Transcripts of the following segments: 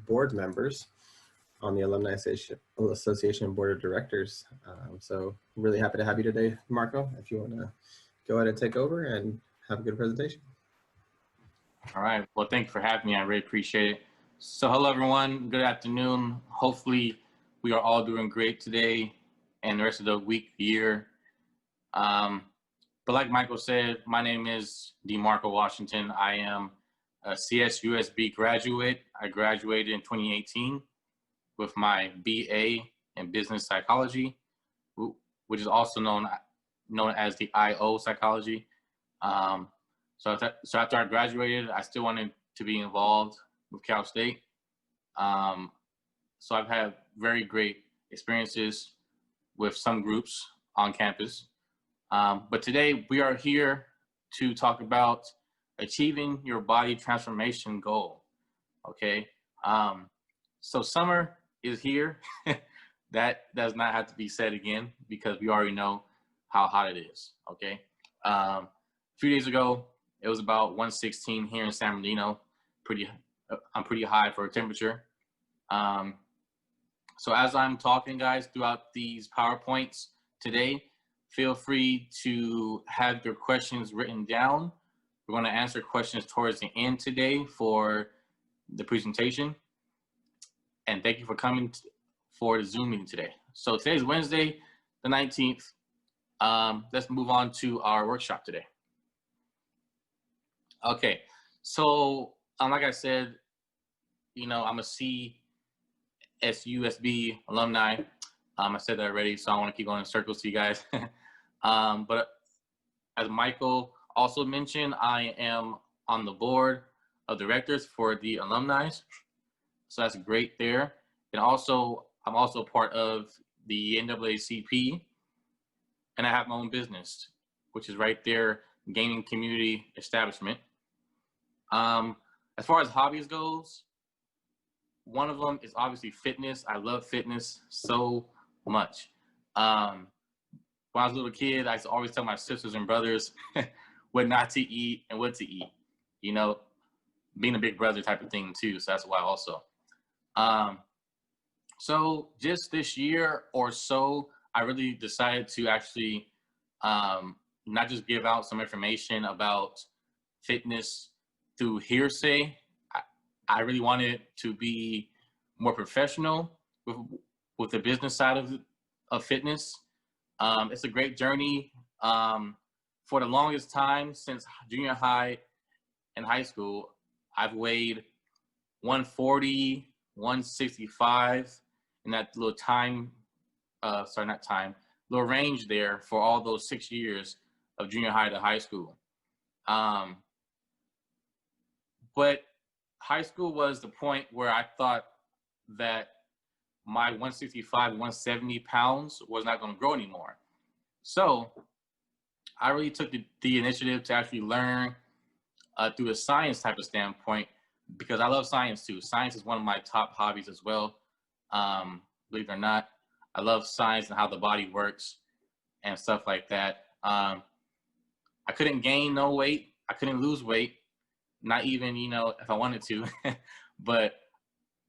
board members on the Alumni Association Board of Directors. So really happy to have you today, Marco, if you want to go ahead and take over and have a good presentation. All right. Well, thank you for having me. I really appreciate it. So hello, everyone. Good afternoon. Hopefully we are all doing great today and the rest of the week, year. But like Michael said, my name is DeMarco Washington. I am a CSUSB graduate. I graduated in 2018 with my BA in business psychology, which is also known as the IO psychology. So after I graduated, I still wanted to be involved with Cal State. So I've had very great experiences with some groups on campus. But today we are here to talk about achieving your body transformation goal. Okay. So summer is here. That does not have to be said again because we already know how hot it is. Okay. A few days ago, it was about 116 here in San Bernardino. I'm pretty high for a temperature. So as I'm talking, guys, throughout these PowerPoints today, feel free to have your questions written down. We're going to answer questions towards the end today for the presentation. And thank you for coming for the Zoom meeting today. So today's Wednesday, the 19th. Let's move on to our workshop today. Okay, so like I said, I'm a CSUSB alumni. I said that already, so I want to keep going in circles to you guys. But as Michael also mentioned, I am on the board of directors for the alumni. So that's great there. And also, I'm also part of the NAACP, and I have my own business, which is right there, gaming community establishment. As far as hobbies goes, one of them is obviously fitness. I love fitness so much. When I was a little kid, I used to always tell my sisters and brothers what not to eat and what to eat, being a big brother type of thing too. So that's why also. So just this year or so, I really decided to actually not just give out some information about fitness through hearsay. I really wanted to be more professional with the business side of fitness. It's a great journey. For the longest time since junior high and high school, I've weighed 140, 165 in that little little range there for all those 6 years of junior high to high school. But high school was the point where I thought that my 165, 170 pounds was not going to grow anymore. So I really took the initiative to actually learn through a science type of standpoint, because I love science too. Science is one of my top hobbies as well. Believe it or not, I love science and how the body works and stuff like that. I couldn't gain no weight. I couldn't lose weight. Not even, if I wanted to, but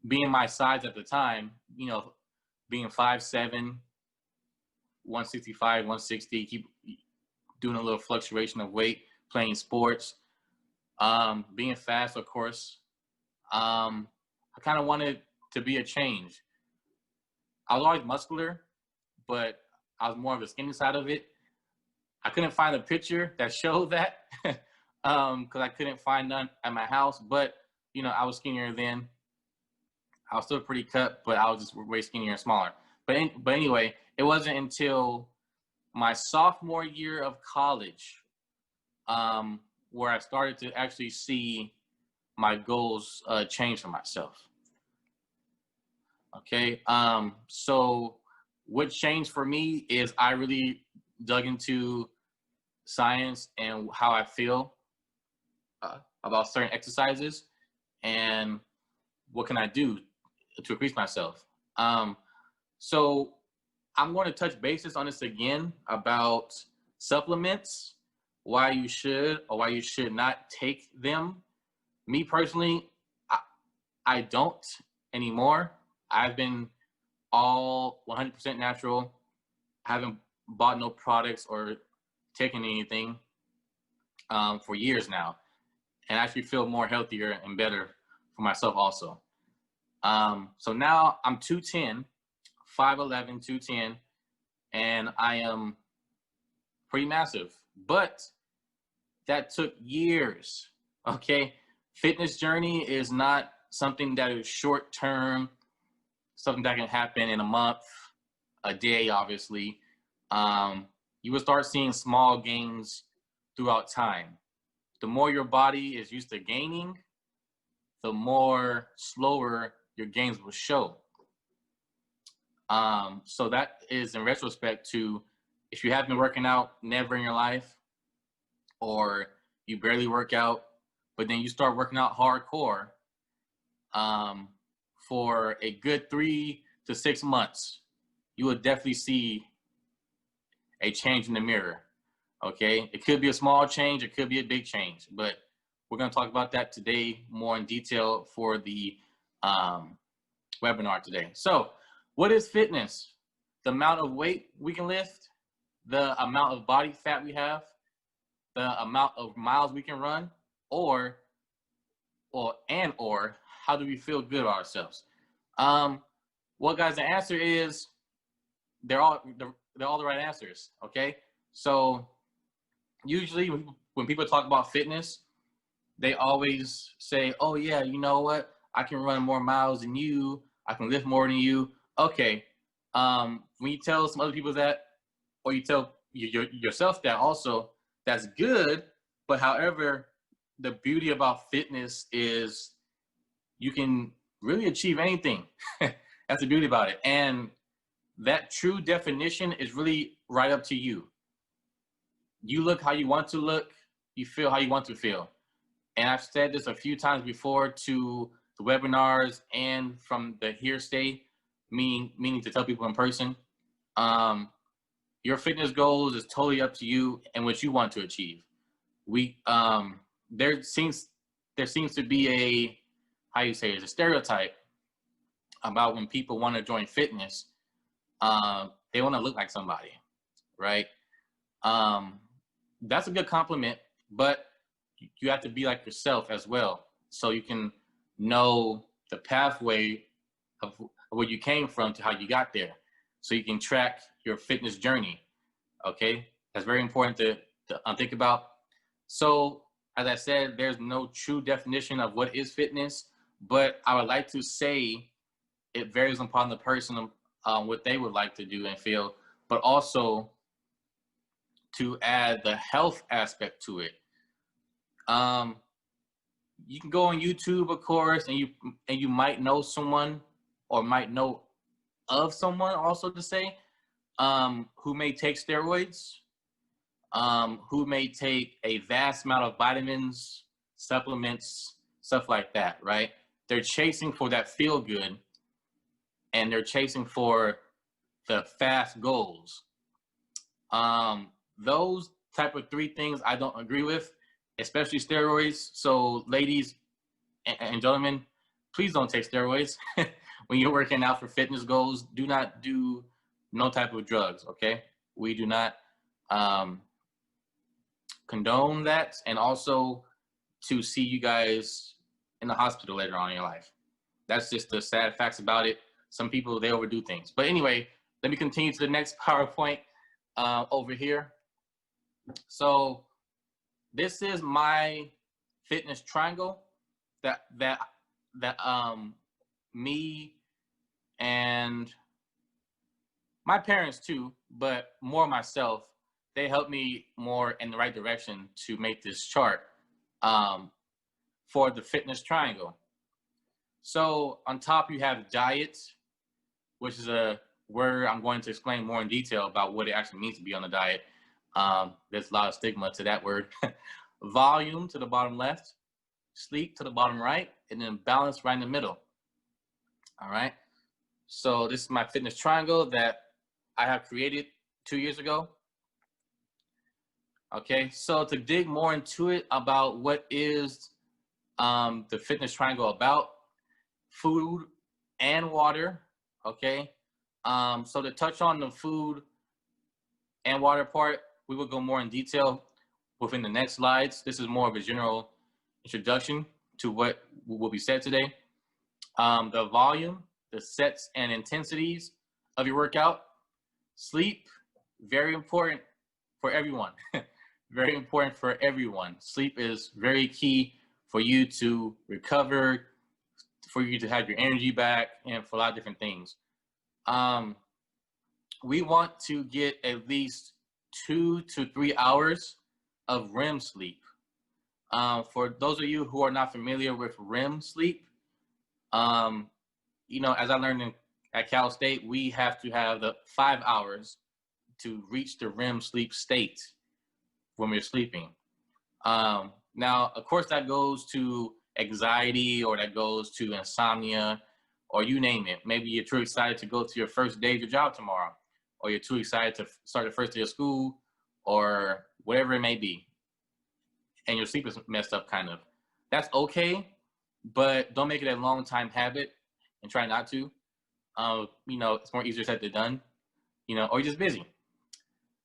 being my size at the time, being 5'7", 165, 160, keep doing a little fluctuation of weight, playing sports, being fast, of course. I kind of wanted to be a change. I was always muscular, but I was more of the skinny side of it. I couldn't find a picture that showed that. Because I couldn't find none at my house, but I was skinnier then. I was still pretty cut, but I was just way skinnier and smaller. But anyway, it wasn't until my sophomore year of college where I started to actually see my goals change for myself. Okay, so what changed for me is I really dug into science and how I feel about certain exercises and what can I do to increase myself. So I'm going to touch bases on this again about supplements, why you should or why you should not take them. Me personally, I don't anymore. I've been all 100% natural. I haven't bought no products or taken anything for years now, and I actually feel more healthier and better for myself also. So now I'm 210, 5'11", 210, and I am pretty massive. But that took years, okay? Fitness journey is not something that is short term, something that can happen in a month, a day, obviously. You will start seeing small gains throughout time. The more your body is used to gaining, the more slower your gains will show. So that is in retrospect to if you have been working out never in your life, or you barely work out, but then you start working out hardcore for a good 3 to 6 months, you will definitely see a change in the mirror. Okay, it could be a small change, it could be a big change, but we're going to talk about that today more in detail for the webinar today. So, what is fitness? The amount of weight we can lift, the amount of body fat we have, the amount of miles we can run, or how do we feel good about ourselves? Well, guys, the answer is they're all the right answers. Okay, so usually when people talk about fitness, they always say, "Oh yeah, you know what? I can run more miles than you. I can lift more than you." Okay, when you tell some other people that, or you tell yourself that also, that's good. But however, the beauty about fitness is you can really achieve anything. That's the beauty about it. And that true definition is really right up to you. You look how you want to look, you feel how you want to feel. And I've said this a few times before to the webinars and from the hearsay, meaning to tell people in person. Your fitness goals is totally up to you and what you want to achieve. There seems to be a, how you say it, a stereotype about when people want to join fitness, they want to look like somebody, right? That's a good compliment, but you have to be like yourself as well, so you can know the pathway of where you came from to how you got there, so you can track your fitness journey. Okay, that's very important to think about. So, as I said, there's no true definition of what is fitness, but I would like to say it varies upon the person, what they would like to do and feel, but also to add the health aspect to it. You can go on YouTube, of course, and you might know someone or might know of someone also to say who may take steroids, who may take a vast amount of vitamins, supplements, stuff like that, right? They're chasing for that feel good, and they're chasing for the fast goals. Those type of 3 things I don't agree with, especially steroids. So ladies and gentlemen, please don't take steroids. When you're working out for fitness goals, do not do no type of drugs, okay? We do not condone that, and also to see you guys in the hospital later on in your life. That's just the sad facts about it. Some people, they overdo things. But anyway, let me continue to the next PowerPoint over here. So this is my fitness triangle that me and my parents too, but more myself, they helped me more in the right direction to make this chart for the fitness triangle. So on top you have diet, which is a word I'm going to explain more in detail about what it actually means to be on a diet. There's a lot of stigma to that word. Volume to the bottom left, sleep to the bottom right, and then balance right in the middle. All right. So this is my fitness triangle that I have created 2 years ago. Okay, so to dig more into it about what is the fitness triangle about, food and water. Okay. So to touch on the food and water part, we will go more in detail within the next slides. This is more of a general introduction to what will be said today. The volume, the sets and intensities of your workout. Sleep, very important for everyone. Very important for everyone. Sleep is very key for you to recover, for you to have your energy back, and for a lot of different things. We want to get at least 2 to 3 hours of REM sleep. For those of you who are not familiar with REM sleep, you know, as I learned at Cal State, we have to have the 5 hours to reach the REM sleep state when we're sleeping. Now, of course, that goes to anxiety, or that goes to insomnia, or you name it. Maybe you're too excited to go to your first day of your job tomorrow, or you're too excited to start the first day of school, or whatever it may be, and your sleep is messed up kind of. That's okay, but don't make it a long time habit, and try not to. You know, it's more easier said than done, you know, or you're just busy.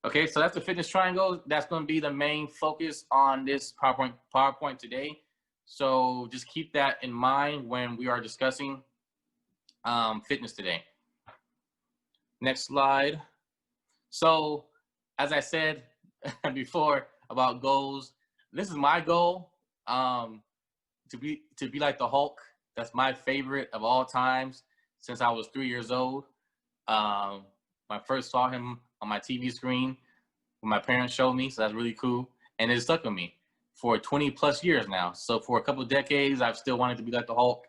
Okay, so that's the fitness triangle. That's going to be the main focus on this PowerPoint today. So just keep that in mind when we are discussing fitness today. Next slide. So as I said before about goals, this is my goal, to be like the Hulk. That's my favorite of all times since I was 3 years old. I first saw him on my TV screen when my parents showed me, so that's really cool. And it stuck with me for 20 plus years now. So for a couple of decades, I've still wanted to be like the Hulk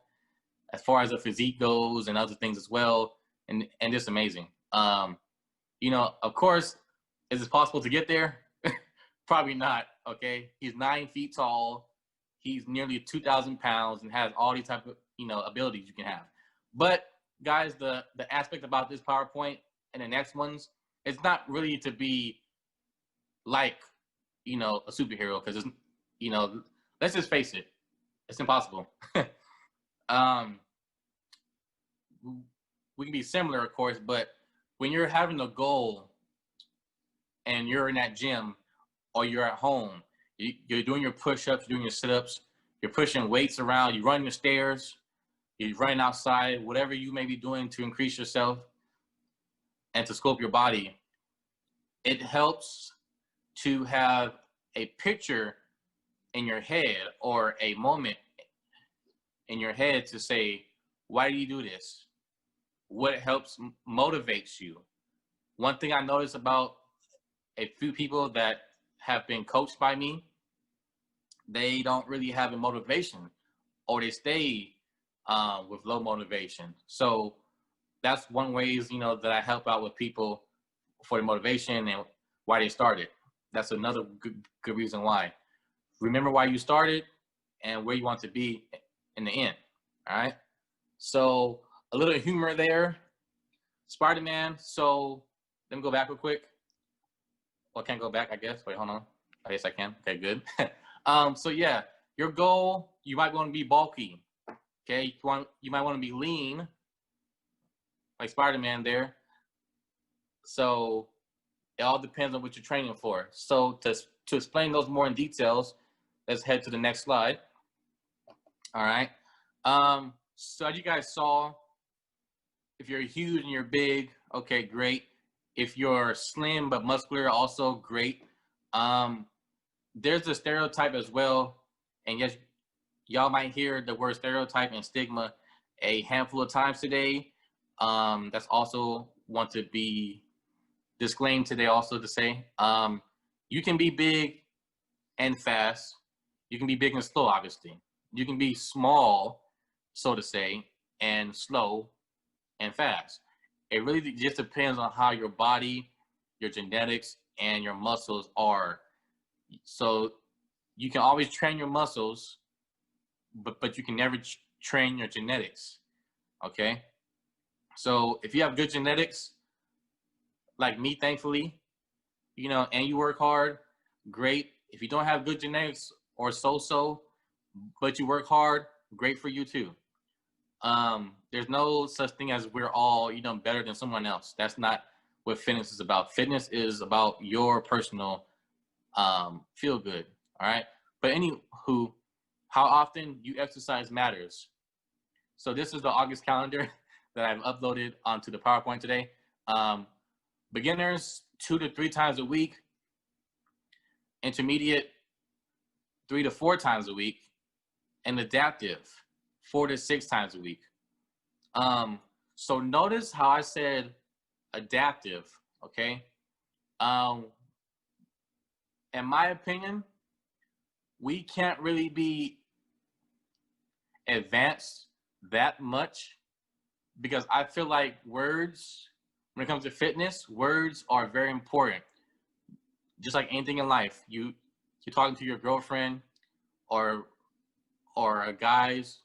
as far as the physique goes and other things as well. And just amazing. You know, of course, is it possible to get there? Probably not, okay? He's 9 feet tall. He's nearly 2,000 pounds and has all these type of, you know, abilities you can have. But guys, the aspect about this PowerPoint and the next ones, it's not really to be like, you know, a superhero, because it's, you know, let's just face it, it's impossible. We can be similar, of course, but when you're having a goal and you're in that gym or you're at home, you're doing your push-ups, you're doing your sit-ups, you're pushing weights around, you're running the stairs, you're running outside, whatever you may be doing to increase yourself and to sculpt your body, it helps to have a picture in your head or a moment in your head to say, why do you do this? What helps motivates you? One thing I noticed about a few people that have been coached by me, they don't really have a motivation, or they stay with low motivation. So that's one ways, you know, that I help out with people for the motivation and why they started. That's another good reason why. Remember why you started and where you want to be in the end. All right. So a little humor there. Spider-Man. So let me go back real quick. Well, I can't go back, I guess. Wait, hold on. I guess I can. Okay, good. So yeah, your goal, you might want to be bulky. Okay, you might want to be lean, like Spider-Man there. So it all depends on what you're training for. So to explain those more in details, let's head to the next slide. All right. So as you guys saw, if you're huge and you're big, okay, great. If you're slim but muscular, also great. There's a stereotype as well, and yes, y'all might hear the word stereotype and stigma a handful of times today. That's also want to be disclaimed today also to say, you can be big and fast. You can be big and slow, obviously. You can be small, so to say, and slow and fast. It really just depends on how your body, your genetics, and your muscles are. So you can always train your muscles, but you can never train your genetics, okay? So if you have good genetics, like me, thankfully, you know, and you work hard, great. If you don't have good genetics or so-so, but you work hard, great for you too. There's no such thing as we're all, better than someone else. That's not what fitness is about. Fitness is about your personal feel good. All right. But anywho, how often you exercise matters. So this is the August calendar that I've uploaded onto the PowerPoint today. Beginners, 2 to 3 times a week. Intermediate, 3 to 4 times a week. And adaptive, 4 to 6 times a week. So notice how I said adaptive, okay? In my opinion, we can't really be advanced that much because I feel like words, when it comes to fitness, words are very important. Just like anything in life, you're talking to your girlfriend or guys,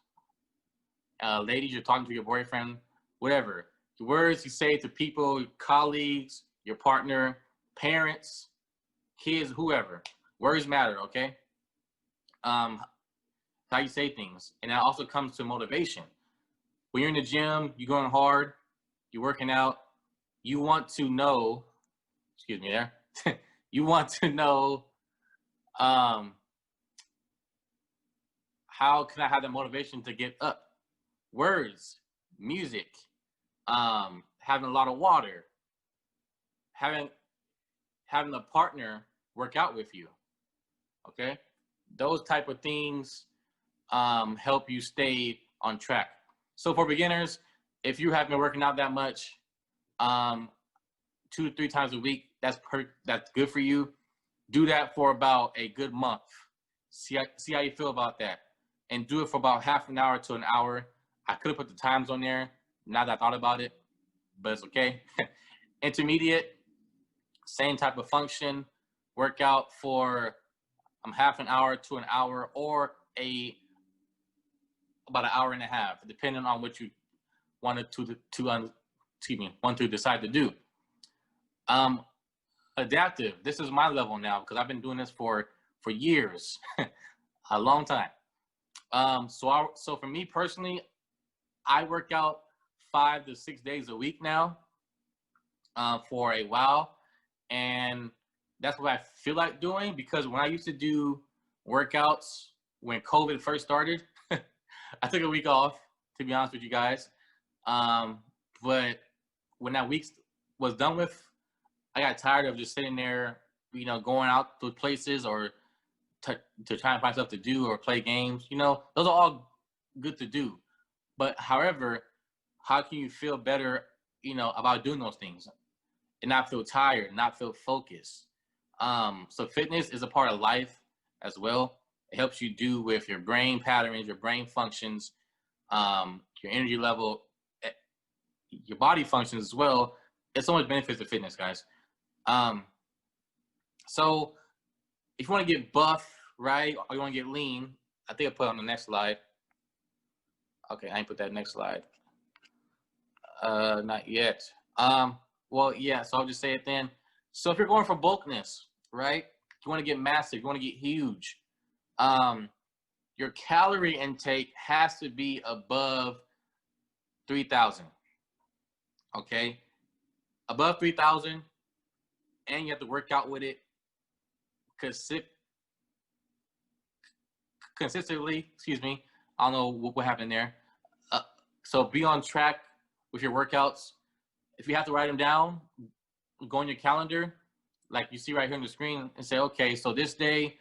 ladies, you're talking to your boyfriend, whatever. The words you say to people, colleagues, your partner, parents, kids, whoever. Words matter, okay? How you say things. And that also comes to motivation. When you're in the gym, you're going hard, you're working out, you want to know, excuse me there, you want to know how can I have the motivation to get up? Words, music, having a lot of water, having a partner work out with you, okay? Those type of things help you stay on track. So for beginners, if you haven't been working out that much, 2 to 3 times a week, that's good for you. Do that for about a good month. See how you feel about that. And do it for about half an hour to an hour. I could have put the times on there now that I thought about it, but it's okay. Intermediate, same type of function. Workout for half an hour to an hour or about an hour and a half, depending on what you want to decide to do. Adaptive. This is my level now because I've been doing this for years, a long time. So for me personally, I work out 5 to 6 days a week now for a while, and that's what I feel like doing because when I used to do workouts when COVID first started, I took a week off, to be honest with you guys. But when that week was done with, I got tired of just sitting there, going out to places or to try and find stuff to do or play games. Those are all good to do. But however, how can you feel better, about doing those things and not feel tired, not feel focused? So fitness is a part of life as well. It helps you do with your brain patterns, your brain functions, your energy level, your body functions as well. There's so much benefits to fitness, guys. So if you want to get buff, right, or you want to get lean, I think I put it on the next slide. Okay, I ain't put that next slide. Not yet. Well, yeah, so I'll just say it then. So if you're going for bulkness, right, you want to get massive, you want to get huge, your calorie intake has to be above 3,000. Okay, above 3,000, and you have to work out with it consistently. Excuse me, I don't know what happened there. So be on track with your workouts. If you have to write them down, go on your calendar, like you see right here on the screen, and say, okay, so this day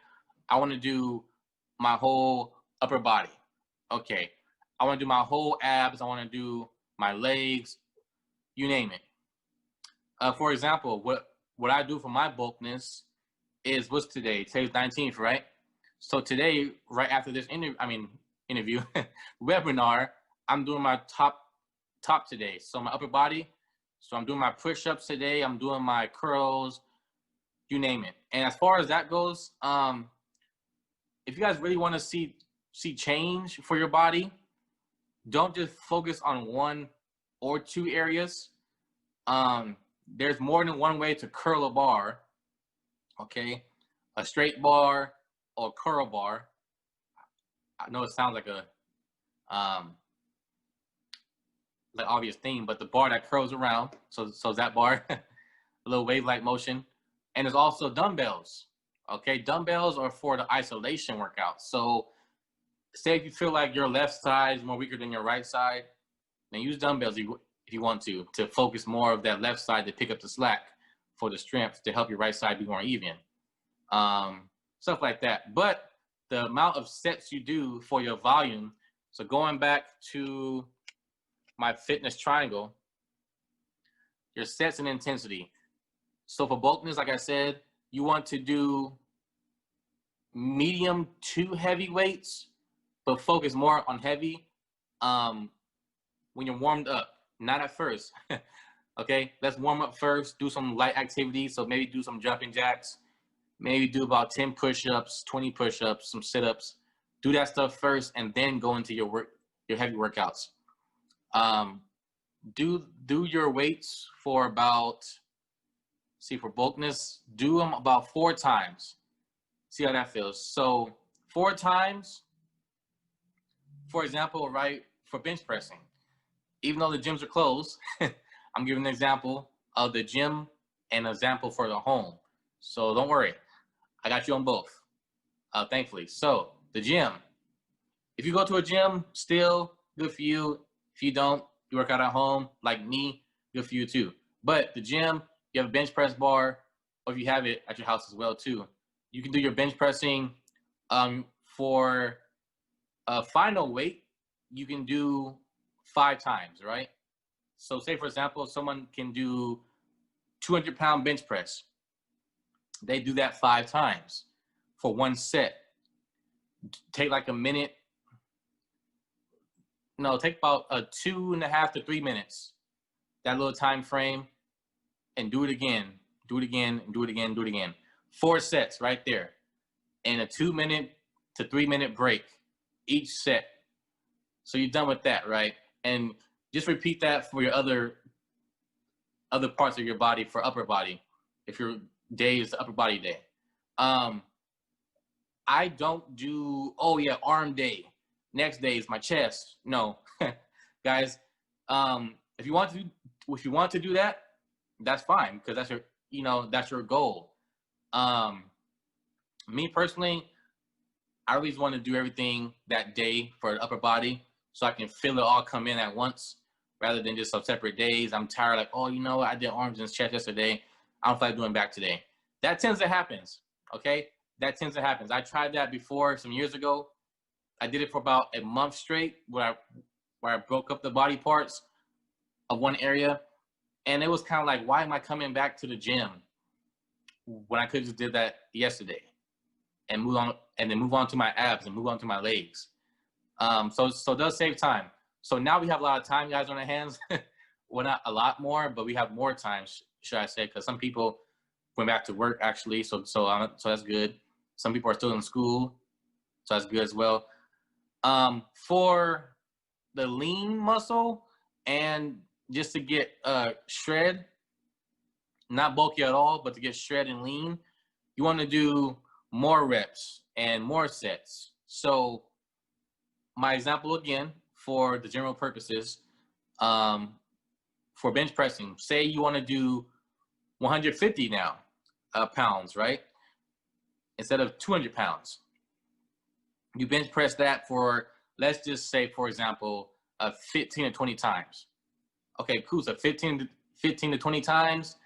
I want to do my whole upper body. Okay, I want to do my whole abs. I want to do my legs, you name it. For example, what I do for my bulkness is, what's today? Today's 19th, right? So today, right after this interview, webinar, I'm doing my top today. So my upper body. So I'm doing my push-ups today. I'm doing my curls, you name it. And as far as that goes, if you guys really want to see change for your body, don't just focus on 1 or 2 areas. There's more than one way to curl a bar. Okay, a straight bar or curl bar. I know it sounds like a like obvious thing, but the bar that curls around. So that bar, a little wave-like motion. And there's also dumbbells. Okay, dumbbells are for the isolation workout. So say if you feel like your left side is more weaker than your right side, then use dumbbells if you want to focus more of that left side to pick up the slack for the strength to help your right side be more even. Stuff like that. But the amount of sets you do for your volume, so going back to my fitness triangle, your sets and intensity. So for bulkiness, like I said, you want to do medium to heavy weights, but focus more on heavy when you're warmed up, not at first. Okay, let's warm up first, do some light activity. So maybe do some jumping jacks, maybe do about 10 push-ups, 20 push-ups, some sit-ups. Do that stuff first and then go into your heavy workouts. Do your weights for about, for bulkiness, do them about 4 times. See how that feels. So 4 times, for example, right, for bench pressing, even though the gyms are closed, I'm giving an example of the gym and an example for the home. So don't worry, I got you on both, thankfully. So the gym, if you go to a gym, still good for you. If you don't, you work out at home like me, good for you too. But the gym, you have a bench press bar, or if you have it at your house as well too. You can do your bench pressing for a final weight. You can do 5 times, right? So say, for example, someone can do 200-pound bench press. They do that 5 times for 1 set. Take like a minute. No, take about 2.5 to 3 minutes, that little time frame, and do it again, do it again, and do it again, do it again. 4 sets right there, and a 2-minute to 3-minute break each set. So you're done with that, right? And just repeat that for your other parts of your body, for upper body, if your day is the upper body day. I don't do, oh yeah, arm day. Next day is my chest. No, guys. If you want to do that, that's fine, because that's that's your goal. Me personally, I always want to do everything that day for the upper body, so I can feel it all come in at once, rather than just some separate days. I'm tired, like, oh, I did arms and chest yesterday. I don't feel like doing back today. That tends to happen. Okay, that tends to happen. I tried that before some years ago. I did it for about a month straight, where I broke up the body parts of one area, and it was kind of like, why am I coming back to the gym when I could just did that yesterday and move on to my abs and move on to my legs. So it does save time. So now we have a lot of time, guys, on our hands. Well, not a lot more, but we have more time, should I say, because some people went back to work actually, so that's good. Some people are still in school, so that's good as well. For the lean muscle and just to get shred, not bulky at all, but to get shred and lean, you want to do more reps and more sets. So my example again, for the general purposes, for bench pressing, say you want to do 150 now pounds, right? Instead of 200 pounds. You bench press that for, let's just say, for example, 15 to 20 times. Okay, cool. So 15 to 20 times,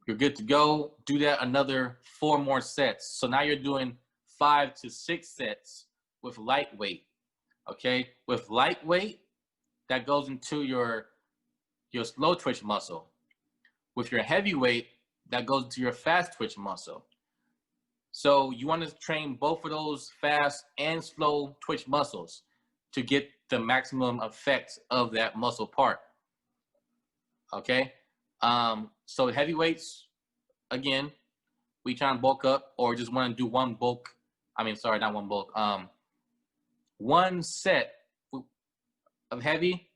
you're good to go. Do that another 4 more sets. So now you're doing 5 to 6 sets with lightweight. Okay, with lightweight, that goes into your slow twitch muscle. With your heavyweight, that goes into your fast twitch muscle. So you want to train both of those fast and slow twitch muscles to get the maximum effect of that muscle part. Okay, so heavyweights, again, we try and bulk up, or just want to do one bulk. Not one bulk. One set of heavy.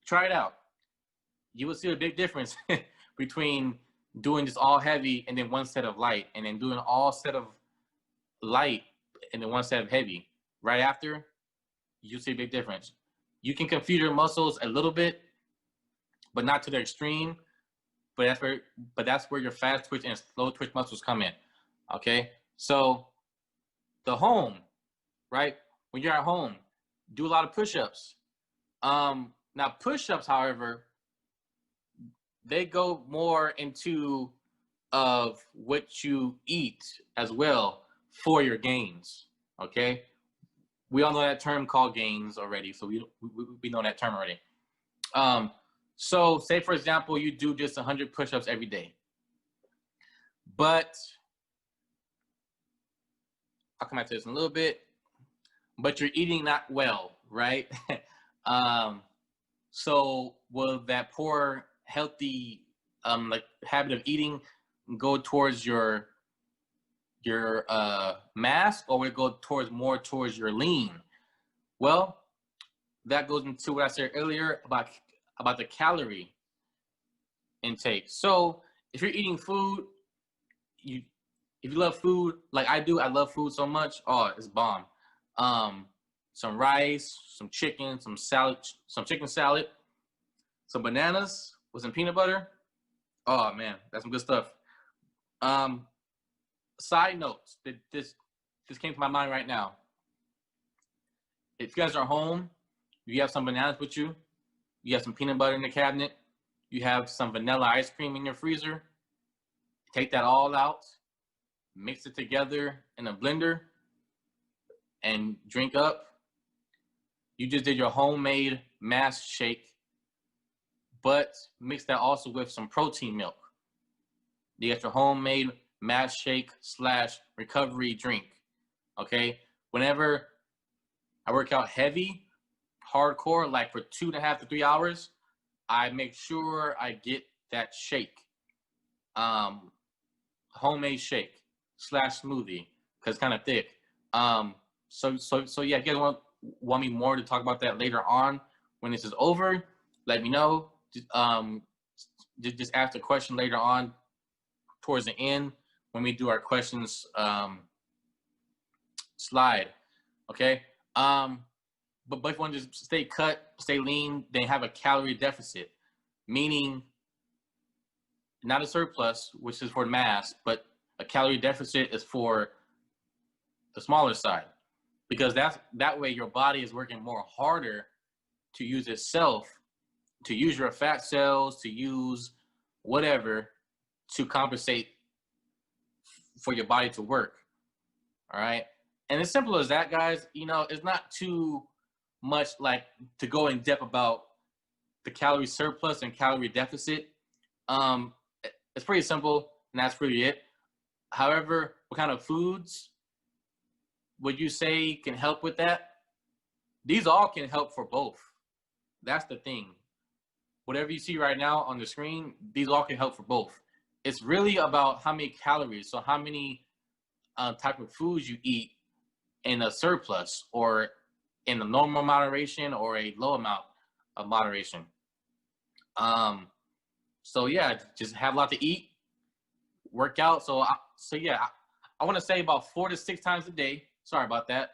Try it out. You will see a big difference between doing just all heavy and then one set of light, and then doing all set of light and then one set of heavy. Right after, you see a big difference. you can confuse your muscles a little bit, but not to the extreme. But that's where your fast twitch and slow twitch muscles come in. Okay, so the home, right? When you're at home, do a lot of push-ups. Now push-ups, however, they go more into of what you eat as well for your gains. Okay, we all know that term called gains already, so we know that term already. So say for example, you do just 100 push-ups every day, but I'll come back to this in a little bit. But you're eating not well, right? So will that poor, healthy, like habit of eating go towards your mass, or will it go more towards your lean? Well, that goes into what I said earlier about the calorie intake. So if you're eating food, if you love food like I do, I love food so much. Oh, it's bomb. Some rice, some chicken, some salad, some chicken salad, some bananas with some peanut butter. Oh man, that's some good stuff. Side notes that this came to my mind right now. If you guys are home, you have some bananas with you, you have some peanut butter in the cabinet, you have some vanilla ice cream in your freezer, take that all out, mix it together in a blender, and drink up. You just did your homemade mass shake, but mix that also with some protein milk. You got your homemade mass shake / recovery drink. Okay? Whenever I work out heavy, hardcore, like for 2.5 to 3 hours, I make sure I get that shake. Homemade shake / smoothie, because it's kind of thick. So yeah, if you guys want me more to talk about that later on when this is over, let me know. Just ask the question later on towards the end when we do our questions slide. Okay. But if you want to just stay cut, stay lean, then have a calorie deficit, meaning not a surplus, which is for mass, but a calorie deficit is for the smaller side, because that way your body is working more harder to use itself, to use your fat cells, to use whatever to compensate for your body to work. All right. And as simple as that, guys, it's not too much like to go in depth about the calorie surplus and calorie deficit. It's pretty simple, and that's really it. However, what kind of foods would you say can help with that? These all can help for both. That's the thing. Whatever you see right now on the screen, these all can help for both. It's really about how many calories, so how many type of foods you eat in a surplus, or in a normal moderation, or a low amount of moderation. So yeah, just have a lot to eat, work out. So yeah, I want to say about 4 to 6 times a day. Sorry about that.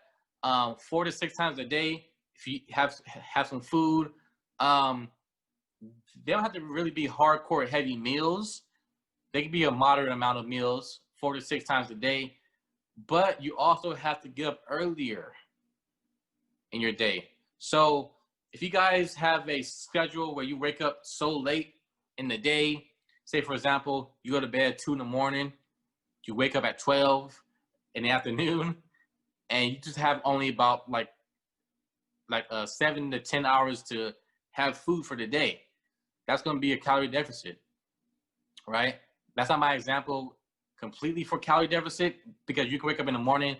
4 to 6 times a day. If you have some food, they don't have to really be hardcore heavy meals. They can be a moderate amount of meals, 4 to 6 times a day. But you also have to get up earlier in your day. So if you guys have a schedule where you wake up so late in the day, say for example, you go to bed at 2 in the morning, you wake up at 12 in the afternoon, and you just have only about like 7 to 10 hours to have food for the day, that's going to be a calorie deficit, right? That's not my example completely for calorie deficit, because you can wake up in the morning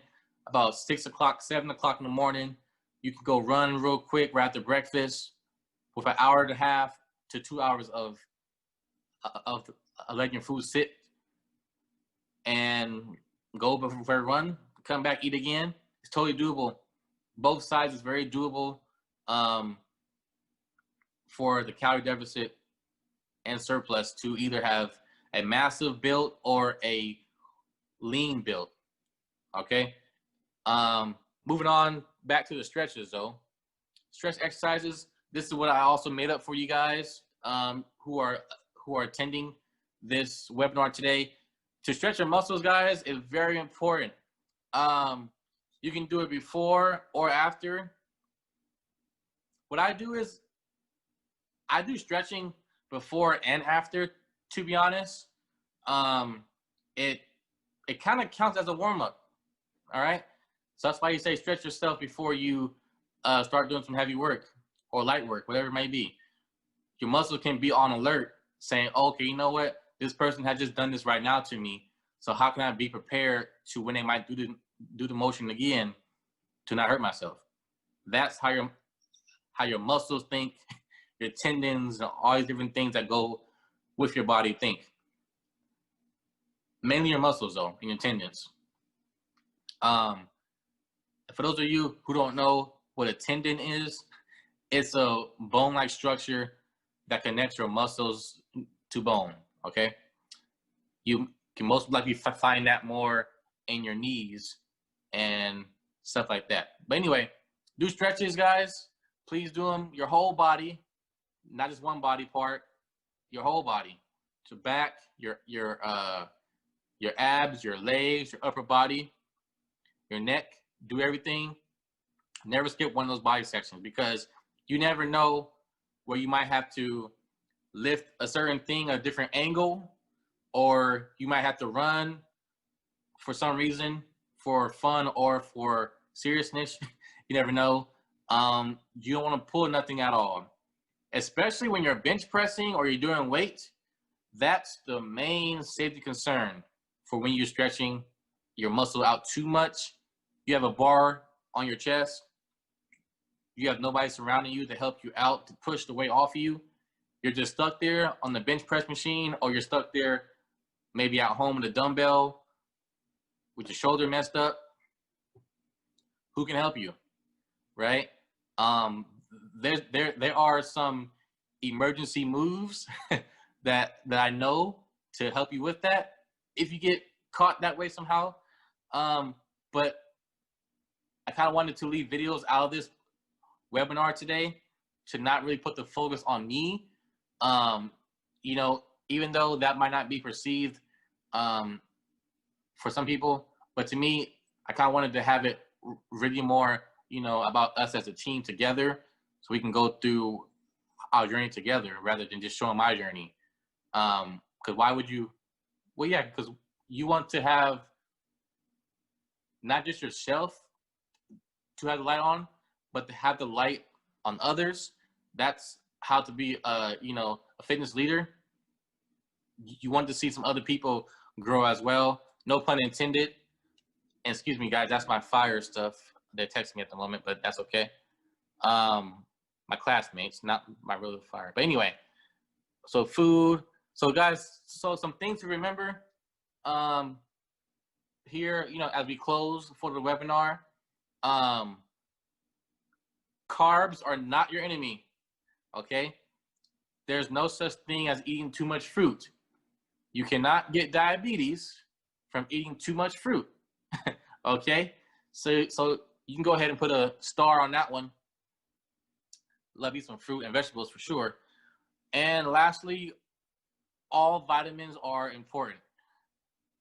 about 6 o'clock, 7 o'clock in the morning. You can go run real quick right after breakfast with an hour and a half to 2 hours of letting your food sit, and go for a run, come back, eat again. It's totally doable. Both sides is very doable for the calorie deficit and surplus to either have a massive build or a lean build. Okay. Moving on back to the stretches though. stretch exercises. This is what I also made up for you guys who are attending this webinar today. To stretch your muscles, guys, is very important. You can do it before or after. What I do is I do stretching before and after, to be honest. It kind of counts as a warm-up, all right? So that's why you say stretch yourself before you start doing some heavy work or light work, whatever it may be. Your muscles can be on alert saying, okay, you know what? This person had just done this right now to me. So how can I be prepared to when they might do the motion again to not hurt myself? That's how your muscles think, your tendons, and all these different things that go with your body think. Mainly your muscles, though, and your tendons. For those of you who don't know what a tendon is, it's a bone-like structure that connects your muscles to bone, okay? You can most likely find that more in your knees and stuff like that. But anyway, do stretches, guys. Please do them your whole body, not just one body part, your whole body. So back, your abs, your legs, your upper body, your neck, do everything. Never skip one of those body sections because you never know where you might have to lift a certain thing at a different angle, or you might have to run for some reason, for fun or for seriousness. You never know. You don't want to pull nothing at all, especially when you're bench pressing or you're doing weight. That's the main safety concern for when you're stretching your muscle out too much. You have a bar on your chest. You have nobody surrounding you to help you out, to push the weight off of you. You're just stuck there on the bench press machine, or you're stuck there maybe at home with a dumbbell with your shoulder messed up. Who can help you, right? There are some emergency moves that I know to help you with that if you get caught that way somehow. But I kind of wanted to leave videos out of this webinar today to not really put the focus on me. You know, even though that might not be perceived for some people, but to me, I kind of wanted to have it really more, you know, about us as a team together, so we can go through our journey together rather than just showing my journey. Because why would you? Well, yeah, because you want to have not just yourself to have the light on, but to have the light on others. That's how to be, you know, a fitness leader. You want to see some other people grow as well. No pun intended. And excuse me, guys, that's my fire stuff. They're texting me at the moment, but that's okay. My classmates, not my real fire. But anyway, so food. So guys, so some things to remember here, you know, as we close for the webinar. Carbs are not your enemy, okay? There's no such thing as eating too much fruit. You cannot get diabetes from eating too much fruit, okay? So you can go ahead and put a star on that one. Love eat some fruit and vegetables for sure. And lastly, all vitamins are important,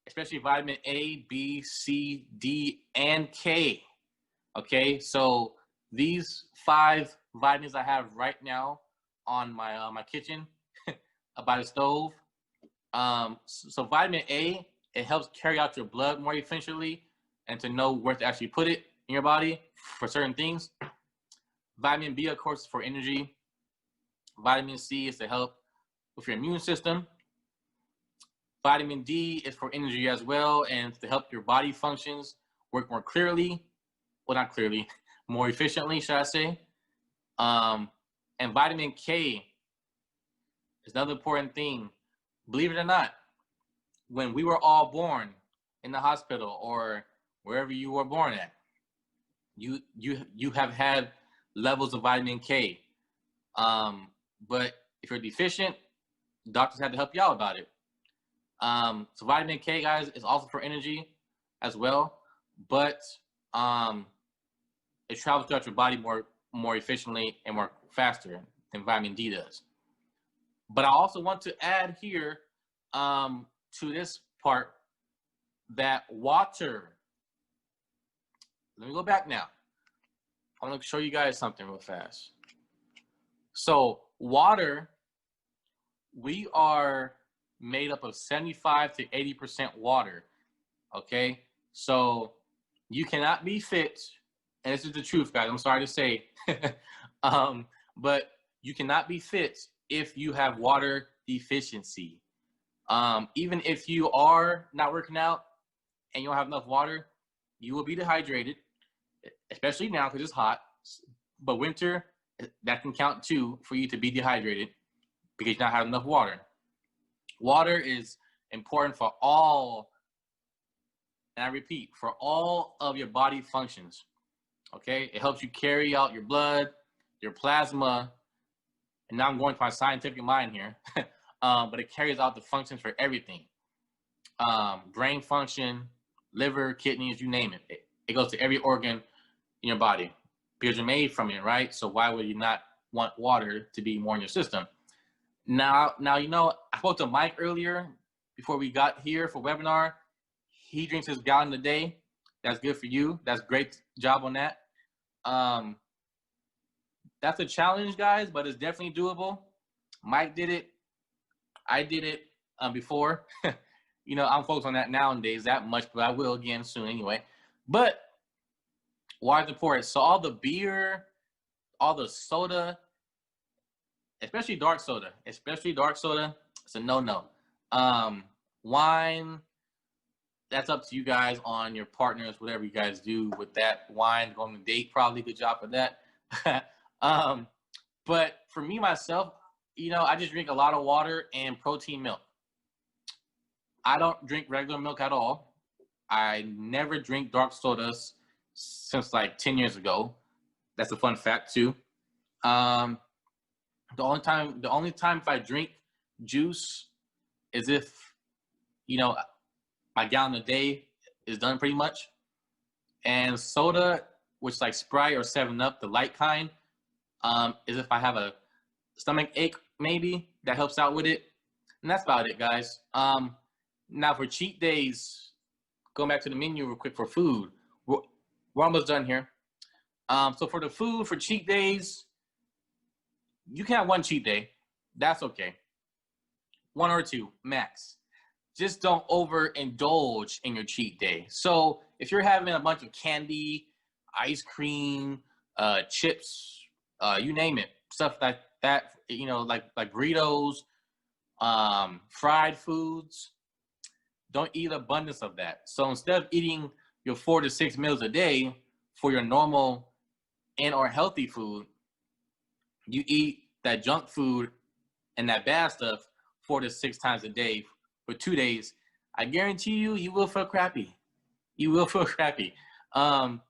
especially vitamin A, B, C, D, and K, okay? So these 5 vitamins I have right now on my my kitchen by the stove. So vitamin A, it helps carry out your blood more efficiently and to know where to actually put it in your body for certain things. Vitamin B, of course, is for energy. Vitamin C is to help with your immune system. Vitamin D is for energy as well and to help your body functions work more clearly. Well, not clearly, more efficiently, should I say. And vitamin K is another important thing. Believe it or not, when we were all born in the hospital or wherever you were born at, you have had levels of vitamin K. But if you're deficient, doctors had to help you out about it. So vitamin K, guys, is also for energy as well, but it travels throughout your body more more efficiently and more faster than vitamin D does. But I also want to add here to this part that water, let me go back now. I want to show you guys something real fast. So water, we are made up of 75 to 80% water, okay? So you cannot be fit, and this is the truth, guys, I'm sorry to say, but you cannot be fit if you have water deficiency. Even if you are not working out and you don't have enough water, you will be dehydrated, especially now because it's hot. But winter, that can count too for you to be dehydrated because you not have enough water. Water is important for all, and I repeat, for all of your body functions, okay? It helps you carry out your blood, your plasma, and now I'm going to my scientific mind here, but it carries out the functions for everything. Brain function, liver, kidneys, you name it. It goes to every organ in your body because you're made from it, right? So why would you not want water to be more in your system? Now, you know, I spoke to Mike earlier before we got here for webinar. He drinks his gallon a day. That's good for you. That's great job on that. That's a challenge, guys, but it's definitely doable. Mike did it. I did it before. You know, I'm focused on that nowadays that much, but I will again soon anyway. But water's important. So all the beer, all the soda, especially dark soda, it's a no-no. Wine, that's up to you guys on your partners, whatever you guys do with that. Wine, going on a date, probably good job for that. But for me, myself, you know, I just drink a lot of water and protein milk. I don't drink regular milk at all. I never drink dark sodas since like 10 years ago. That's a fun fact too. The only time if I drink juice is if, you know, my gallon a day is done pretty much. And soda, which is like Sprite or 7-Up, the light kind, is if I have a stomach ache, maybe, that helps out with it. And that's about it, guys. Now for cheat days, going back to the menu real quick for food. We're almost done here. So for the food, for cheat days, you can have one cheat day. That's okay. 1 or 2, max. Just don't overindulge in your cheat day. So if you're having a bunch of candy, ice cream, chips, you name it, stuff like that, you know, like burritos, fried foods, don't eat abundance of that. So instead of eating your 4 to 6 meals a day for your normal and or healthy food, you eat that junk food and that bad stuff 4 to 6 times a day for 2 days. I guarantee you, you will feel crappy. You will feel crappy. And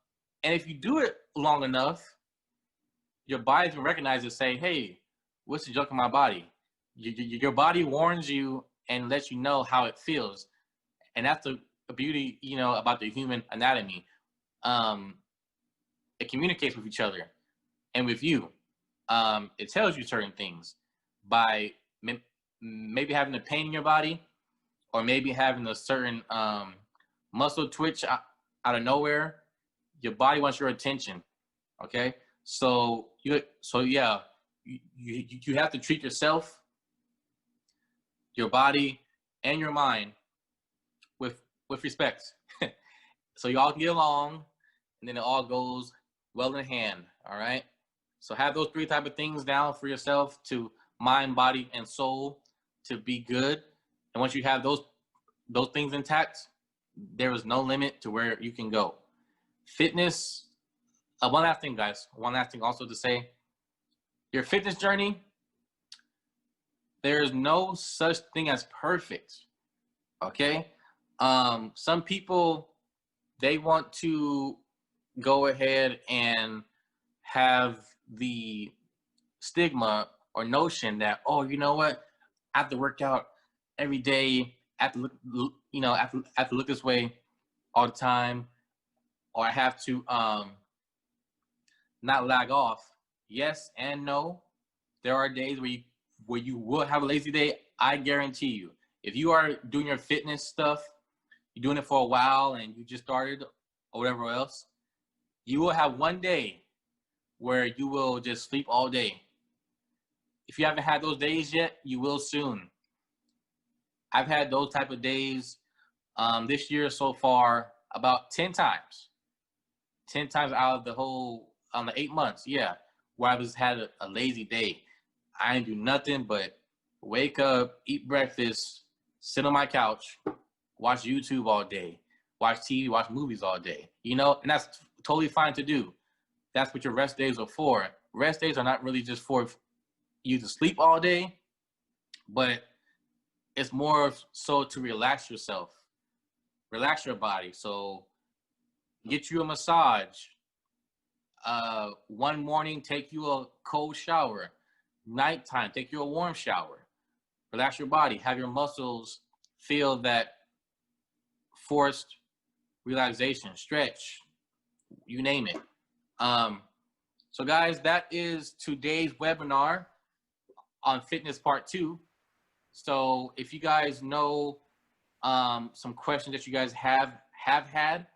if you do it long enough, your body's gonna recognize it, say, hey, what's the junk in my body? Your body warns you and lets you know how it feels. And that's the beauty, you know, about the human anatomy. It communicates with each other and with you. It tells you certain things by maybe having a pain in your body, or maybe having a certain muscle twitch out of nowhere. Your body wants your attention. Okay, so yeah, you have to treat yourself, your body, and your mind with respect. So you all can get along, and then it all goes well in hand. All right. So have those 3 type of things down for yourself, to mind, body, and soul, to be good. And once you have those things intact, there is no limit to where you can go. Fitness. One last thing, guys. One last thing also to say. Your fitness journey, there is no such thing as perfect. Okay? Some people, they want to go ahead and have the stigma or notion that, oh, you know what? I have to work out every day. I have to look, you know, I have to look this way all the time, or I have to not lag off yes and no. There are days where you will have a lazy day. I guarantee you. If you are doing your fitness stuff, you're doing it for a while and you just started or whatever else, you will have one day where you will just sleep all day. If you haven't had those days yet, you will soon. I've had those type of days this year so far about 10 times. 10 times out of the whole, the 8 months, yeah, where I just had a lazy day. I didn't do nothing but wake up, eat breakfast, sit on my couch, watch YouTube all day, watch TV, watch movies all day, you know, and that's totally fine to do. That's what your rest days are for. Rest days are not really just for you to sleep all day, but it's more so to relax yourself, relax your body. So get you a massage. One morning, take you a cold shower. Nighttime, take you a warm shower. Relax your body. Have your muscles feel that forced relaxation, stretch, you name it. So guys, that is today's webinar on fitness part 2. So if you guys know some questions that you guys have had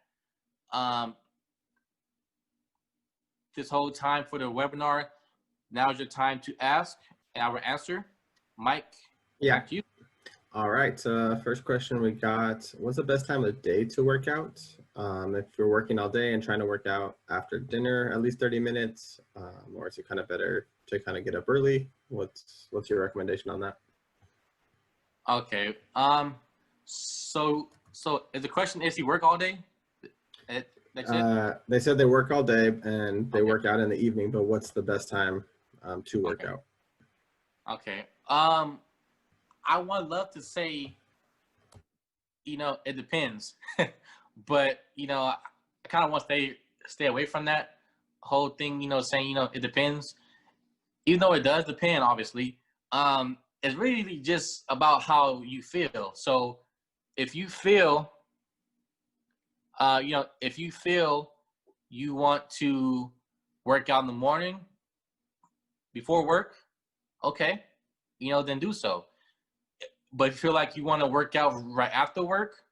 this whole time for the webinar, now's your time to ask and I will answer. Mike, back to you. All right, first question we got, what's the best time of day to work out? If you're working all day and trying to work out after dinner, at least 30 minutes, or is it kind of better to kind of get up early? What's your recommendation on that? Okay, so if the question is, you work all day? That's it? They said they work all day and they work out in the evening, but what's the best time to work out? Okay. I would love to say, you know, it depends, but you know, I kind of want to stay away from that whole thing. You know, saying, you know, it depends, even though it does depend. Obviously, it's really just about how you feel. So, if you feel, you know, if you feel you want to work out in the morning before work, okay, you know, then do so. But if you feel like you want to work out right after work,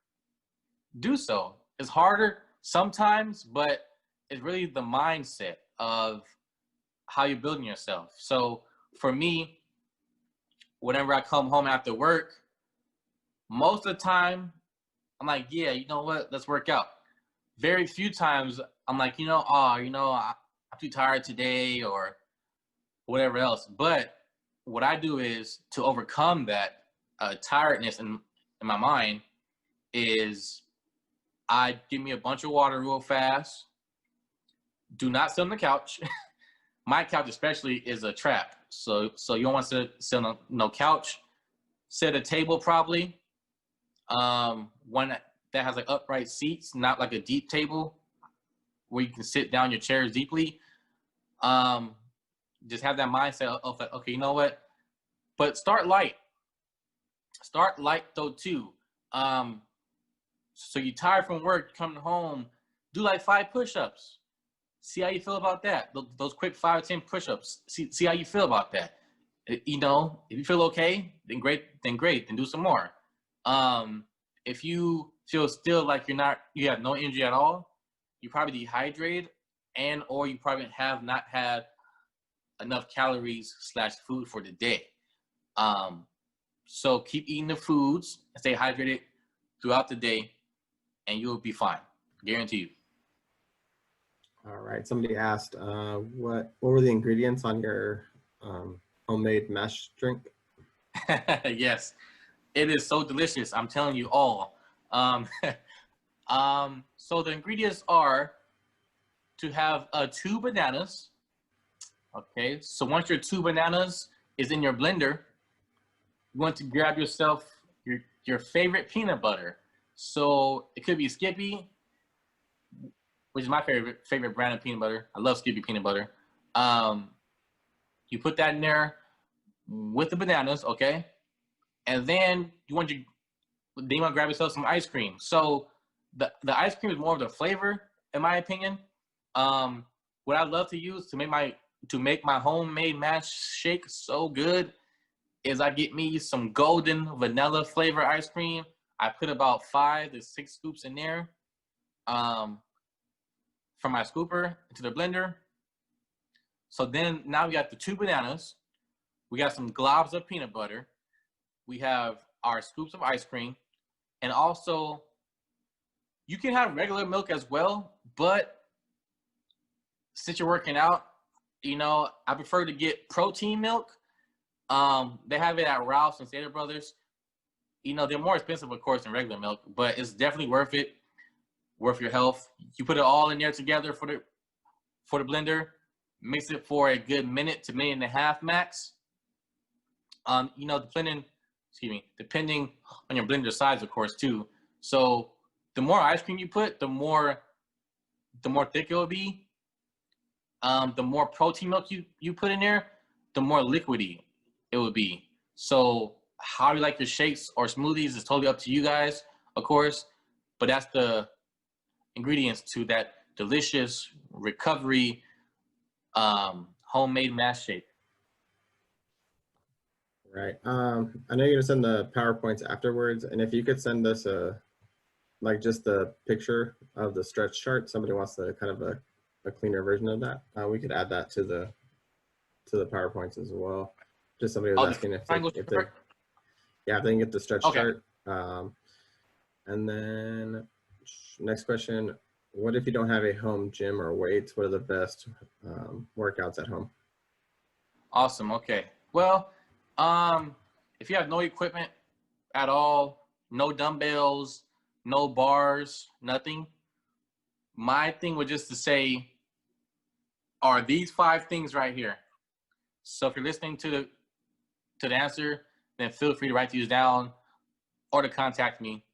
do so. It's harder sometimes, but it's really the mindset of how you're building yourself. So for me, whenever I come home after work, most of the time, I'm like, yeah, you know what? Let's work out. Very few times, I'm like, you know, I'm too tired today or whatever else. But what I do is to overcome that tiredness in my mind is I give me a bunch of water real fast. Do not sit on the couch. My couch especially is a trap. So you don't want to sit on no couch. Sit at a table probably. One that has like upright seats, not like a deep table where you can sit down your chairs deeply. Just have that mindset of like, okay, you know what? But start light. Start light though too. So you're tired from work, coming home, do like 5 push-ups. See how you feel about that. Those quick 5 or 10 push-ups. See how you feel about that. You know, if you feel okay, then great, then do some more. If you feel still like you have no energy at all, you're probably dehydrated and or you probably have not had enough calories / food for the day. So keep eating the foods and stay hydrated throughout the day and you'll be fine. Guarantee you. All right. Somebody asked, what were the ingredients on your homemade mash drink? Yes, it is so delicious. I'm telling you all. So the ingredients are to have 2 bananas. Okay. So once your 2 bananas is in your blender, you want to grab yourself your favorite peanut butter. So it could be Skippy, which is my favorite brand of peanut butter. I love Skippy peanut butter. You put that in there with the bananas, okay? And then you want to grab yourself some ice cream. So the ice cream is more of the flavor, in my opinion. What I love to use to make my to make my homemade mash shake so good is I get me some golden vanilla flavor ice cream. I put about 5 to 6 scoops in there from my scooper into the blender. So then now we got the 2 bananas. We got some globs of peanut butter. We have our scoops of ice cream. And also, you can have regular milk as well, but since you're working out, you know, I prefer to get protein milk. They have it at Ralph's and Stater Brothers. You know, they're more expensive, of course, than regular milk, but it's definitely worth it, worth your health. You put it all in there together for the blender, mix it for a good minute to minute and a half max. You know, depending on your blender size, of course, too. So the more ice cream you put, the more thick it will be. The more protein milk you put in there, the more liquidy it will be. So how you like your shakes or smoothies is totally up to you guys, of course, but that's the ingredients to that delicious recovery homemade mash shake. Right. I know you're gonna send the PowerPoints afterwards, and if you could send us like just a picture of the stretch chart. Somebody wants to kind of a cleaner version of that. We could add that to the PowerPoints as well. Just somebody was asking if they yeah, if they can get the stretch chart. And then next question, what if you don't have a home gym or weights? What are the best workouts at home? Awesome. Okay. Well, if you have no equipment at all, no dumbbells, no bars, nothing, my thing was just to say, are these 5 things right here. So if you're listening to the answer, then feel free to write these down or to contact me.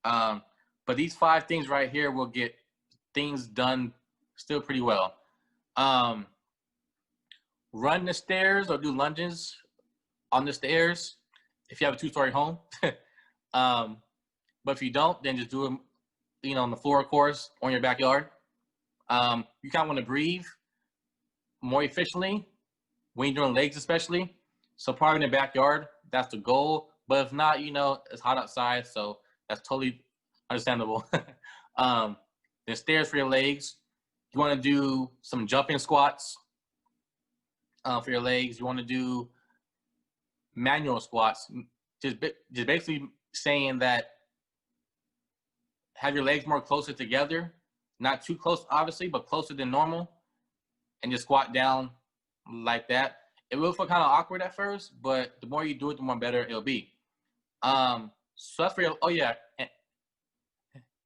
But these 5 things right here will get things done still pretty well. Run the stairs or do lunges on the stairs if you have a 2-story home. But if you don't, then just do them, you know, on the floor, of course, or in your backyard. You kind of want to breathe more efficiently when you're doing legs, especially. So probably in the backyard, that's the goal. But if not, you know, it's hot outside, so that's totally understandable. Then stairs for your legs. You want to do some jumping squats for your legs. You want to do manual squats. Just basically saying that have your legs more closer together, not too close, obviously, but closer than normal, and just squat down like that. It will feel kind of awkward at first, but the more you do it, the more better it'll be. So that's for your, oh yeah. And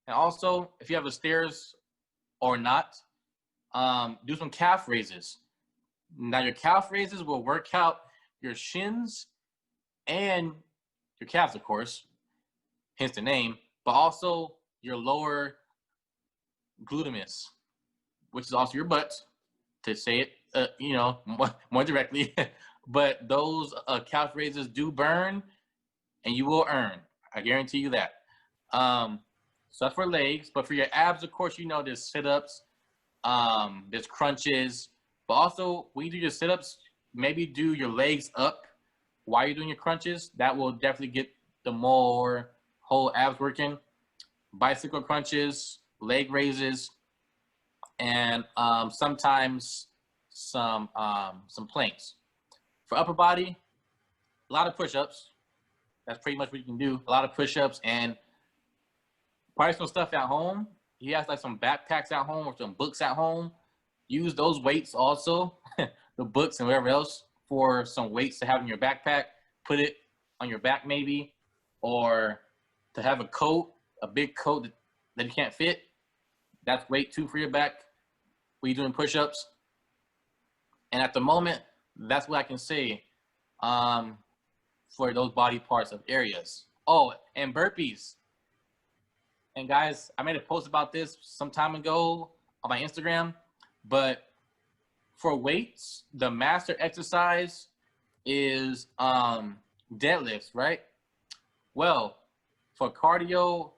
also, if you have the stairs or not, do some calf raises. Now your calf raises will work out your shins and your calves, of course, hence the name, but also your lower gluteus, which is also your butt, to say it, you know, more directly. But those calf raises do burn, and you will earn. I guarantee you that. So that's for legs, but for your abs, of course, you know, there's sit-ups, there's crunches, but also when you do your sit-ups, maybe do your legs up while you're doing your crunches. That will definitely get the more whole abs working. Bicycle crunches, leg raises, and sometimes some planks. For upper body, a lot of push-ups. That's pretty much what you can do. A lot of push-ups and probably some stuff at home. He has like some backpacks at home or some books at home. Use those weights also, the books and whatever else, for some weights to have in your backpack. Put it on your back maybe, or to have a coat, a big coat that you can't fit. That's weight too for your back when you're doing push-ups. And at the moment, that's what I can say for those body parts of areas. Oh, and burpees. And guys, I made a post about this some time ago on my Instagram, but for weights, the master exercise is deadlifts, right? Well, for cardio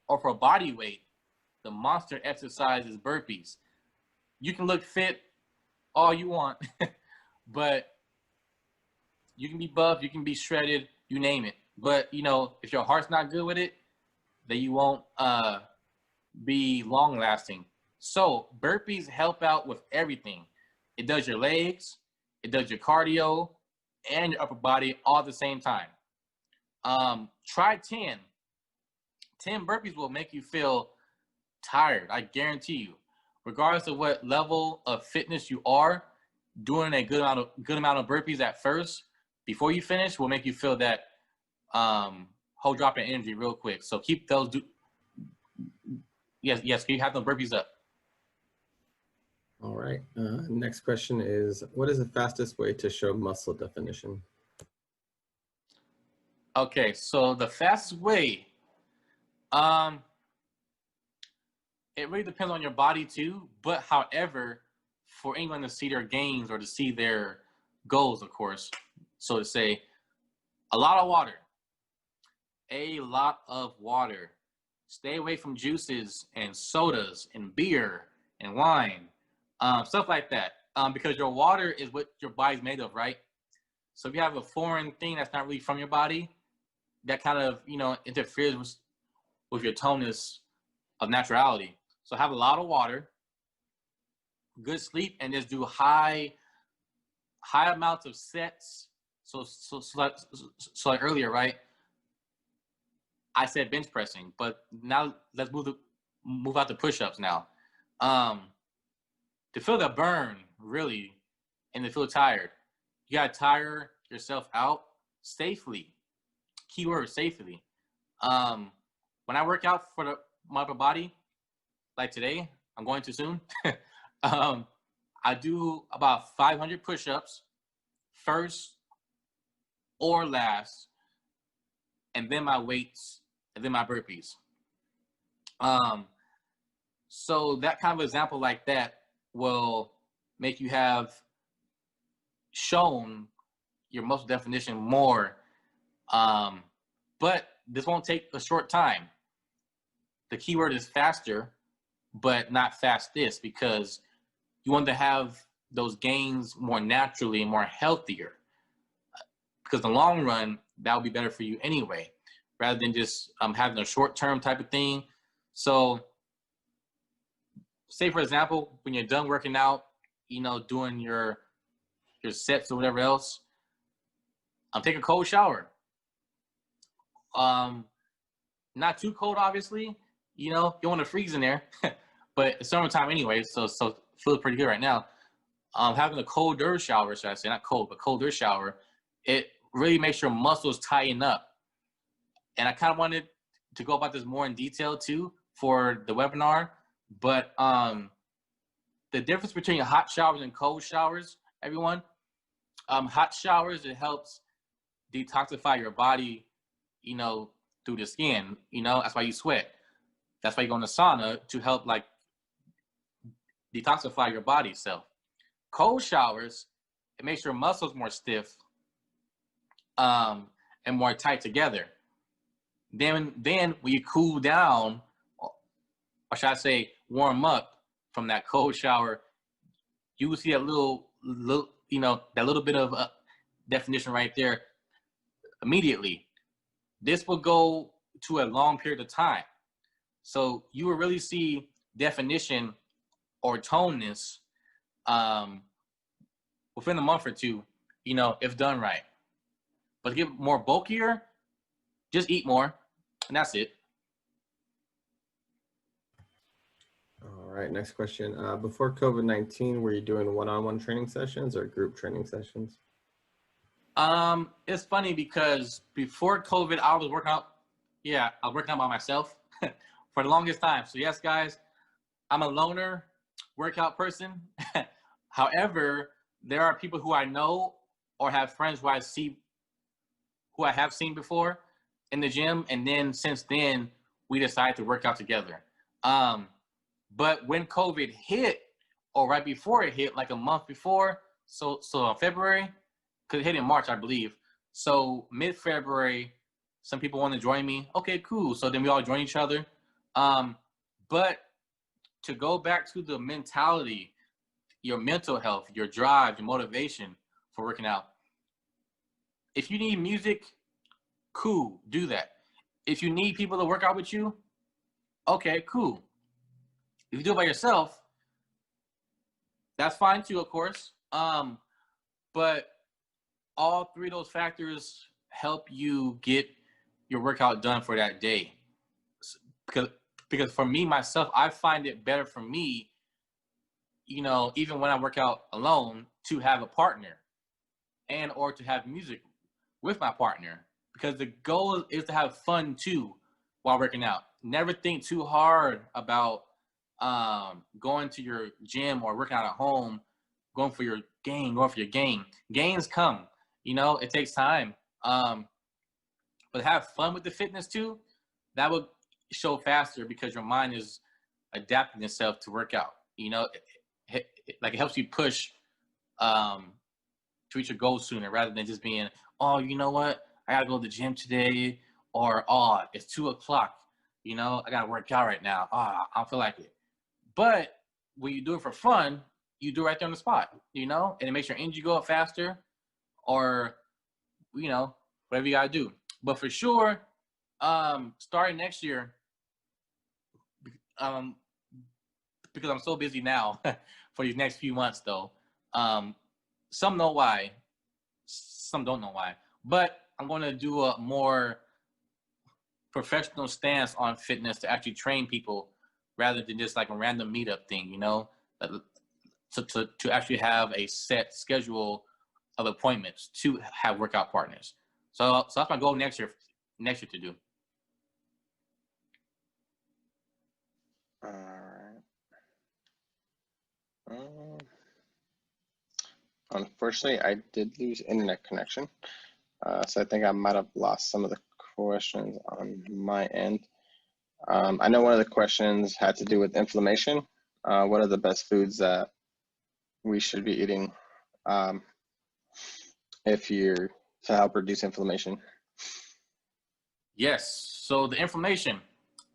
or for body weight, the monster exercise is burpees. You can look fit all you want, but you can be buff, you can be shredded, you name it. But you know, if your heart's not good with it, then you won't be long lasting. So burpees help out with everything. It does your legs, it does your cardio, and your upper body all at the same time. Try 10. 10 burpees will make you feel tired, I guarantee you. Regardless of what level of fitness you are, doing a good amount of burpees at first before you finish will make you feel that whole drop in energy real quick. So keep those. Yes. Can you have them burpees up? All right. Next question is, what is the fastest way to show muscle definition? Okay, so the fastest way, it really depends on your body too. But however, for anyone to see their gains or to see their goals, of course, so to say, a lot of water. A lot of water. Stay away from juices and sodas and beer and wine, stuff like that. Because your water is what your body's made of, right? So if you have a foreign thing that's not really from your body, that kind of, you know, interferes with your tonus of naturality. So have a lot of water, good sleep, and just do high amounts of sets. So like earlier, right? I said bench pressing, but now let's move out to push-ups now. To feel the burn, really, and to feel tired, you gotta tire yourself out safely. Keyword, safely. When I work out for my upper body, like today, I'm going too soon. I do about 500 push-ups first or last, and then my weights, and then my burpees. So that kind of example like that will make you have shown your muscle definition more. But this won't take a short time. The keyword is faster, but not fastest, because you want to have those gains more naturally and more healthier. Because in the long run, that will be better for you anyway, rather than just having a short-term type of thing. So say, for example, when you're done working out, you know, doing your sets or whatever else, take a cold shower. Not too cold, obviously. You know, you want to freeze in there, but it's summertime anyway, so feels pretty good right now. Having a colder shower, should I say, not cold, but colder shower, it really makes your muscles tighten up. And I kind of wanted to go about this more in detail too for the webinar, but the difference between hot showers and cold showers, everyone, hot showers, it helps detoxify your body, you know, through the skin, you know, that's why you sweat. That's why you go in the sauna, to help like detoxify your body itself. Cold showers, it makes your muscles more stiff and more tight together. Then when you cool down, or should I say warm up from that cold shower, you will see that little, you know, that little bit of definition right there immediately. This will go to a long period of time. So you will really see definition or toneness within a month or two, you know, if done right. But to get more bulkier, just eat more, and that's it. All right, next question. Before COVID-19, were you doing one-on-one training sessions or group training sessions? It's funny because before COVID, I was working out. Yeah, I was working out by myself for the longest time. So yes, guys, I'm a loner workout person. However, there are people who I know or have friends who I have seen before in the gym, and then since then we decided to work out together. But when COVID hit, or right before it hit, like a month before, so in February, because it hit in March, I believe. So mid-February, some people want to join me. Okay, cool. So then we all join each other. But to go back to the mentality, your mental health, your drive, your motivation for working out. If you need music, cool, do that. If you need people to work out with you, okay, cool. If you do it by yourself, that's fine too, of course. But all three of those factors help you get your workout done for that day. Because for me, myself, I find it better for me, even when I work out alone, to have a partner and or to have music with my partner. Because the goal is to have fun too while working out. Never think too hard about going to your gym or working out at home, going for your gain. Gains come, it takes time. But have fun with the fitness too. That would show faster because your mind is adapting itself to work out. It helps you push to reach your goals sooner rather than just being, oh, you know what? I gotta go to the gym today, or oh, it's 2:00. I gotta work out right now. Oh, I don't feel like it. But when you do it for fun, you do it right there on the spot, and it makes your energy go up faster, or whatever you gotta do. But for sure, starting next year, because I'm so busy now for these next few months, though. Some know why, some don't know why. But I'm going to do a more professional stance on fitness to actually train people rather than just like a random meetup thing, to actually have a set schedule of appointments to have workout partners. So that's my goal next year to do. All right. Unfortunately, I did lose internet connection. So I think I might have lost some of the questions on my end. I know one of the questions had to do with inflammation. What are the best foods that we should be eating to help reduce inflammation? Yes. So the inflammation.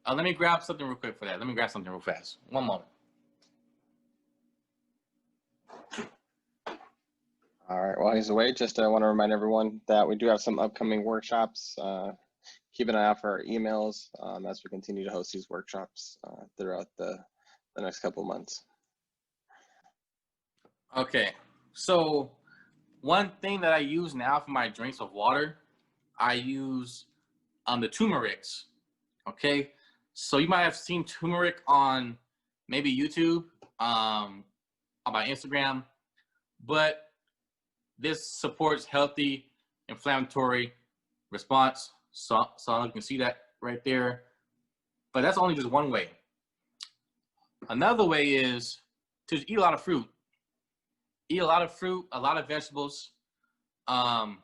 Let me grab something real quick for that. Let me grab something real fast. One moment. All right, while he's away, just want to remind everyone that we do have some upcoming workshops. Keep an eye out for our emails as we continue to host these workshops throughout the next couple of months. Okay, so one thing that I use now for my drinks of water, I use the turmerics. Okay, so you might have seen turmeric on maybe YouTube, on my Instagram, but this supports healthy inflammatory response. So you can see that right there. But that's only just one way. Another way is to eat a lot of fruit. Eat a lot of fruit, a lot of vegetables. And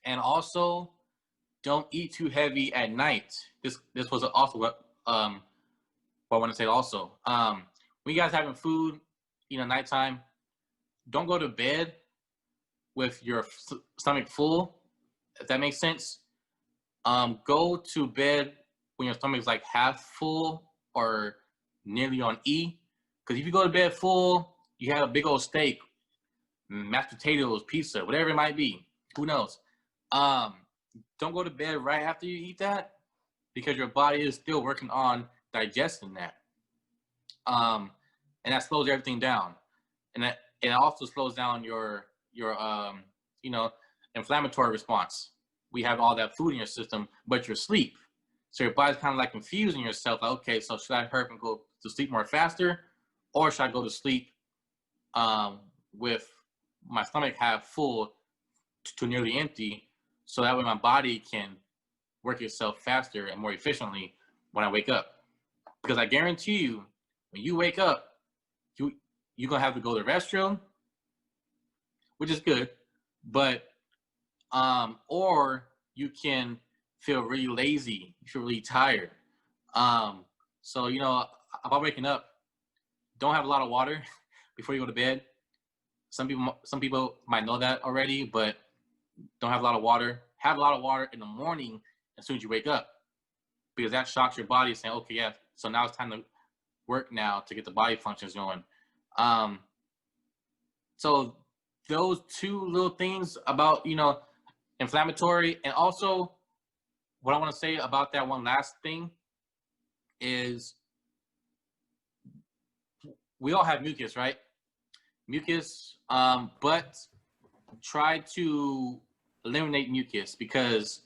also don't eat too heavy at night. This was also what I want to say also. When you guys having food, nighttime, don't go to bed with your stomach full, if that makes sense. Go to bed when your stomach is like half full or nearly on E. Because if you go to bed full, you have a big old steak, mashed potatoes, pizza, whatever it might be. Who knows? Don't go to bed right after you eat that because your body is still working on digesting that. And that slows everything down. And it also slows down your inflammatory response. We have all that food in your system, but you're asleep. So your body's kind of like confusing yourself. Like, okay, so should I hurry up and go to sleep more faster? Or should I go to sleep with my stomach half full to nearly empty, so that way my body can work itself faster and more efficiently when I wake up? Because I guarantee you, when you wake up, you're going to have to go to the restroom, which is good, but or you can feel really lazy, you feel really tired. So about waking up, don't have a lot of water before you go to bed. Some people might know that already, but don't have a lot of water. Have a lot of water in the morning as soon as you wake up, because that shocks your body saying, okay, yeah, so now it's time to work now to get the body functions going. So those two little things about, inflammatory, and also what I want to say about that one last thing is we all have mucus, right? Mucus, but try to eliminate mucus, because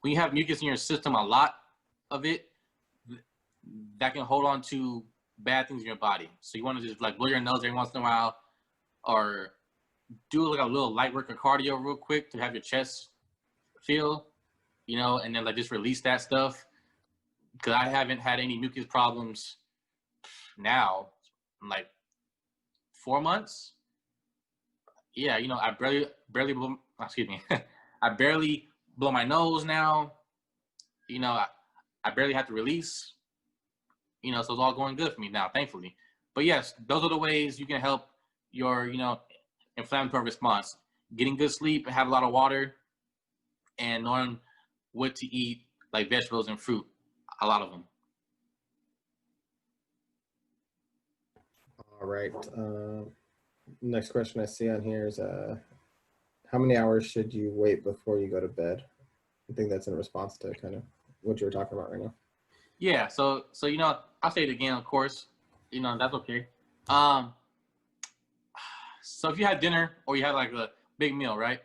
when you have mucus in your system, a lot of it, that can hold on to bad things in your body. So you want to just like blow your nose every once in a while, or do like a little light work of cardio real quick to have your chest feel, and then like just release that stuff. Because I haven't had any mucus problems now in like 4 months. Yeah, I barely blow, excuse me, I barely blow my nose now. I barely have to release. So it's all going good for me now, thankfully. But yes, those are the ways you can help your, inflammatory response. Getting good sleep, have a lot of water, and knowing what to eat, like vegetables and fruit, a lot of them. All right. Next question I see on here is, how many hours should you wait before you go to bed? I think that's in response to kind of what you were talking about right now. Yeah, so I'll say it again, of course. That's okay. So if you had dinner or you had like a big meal, right?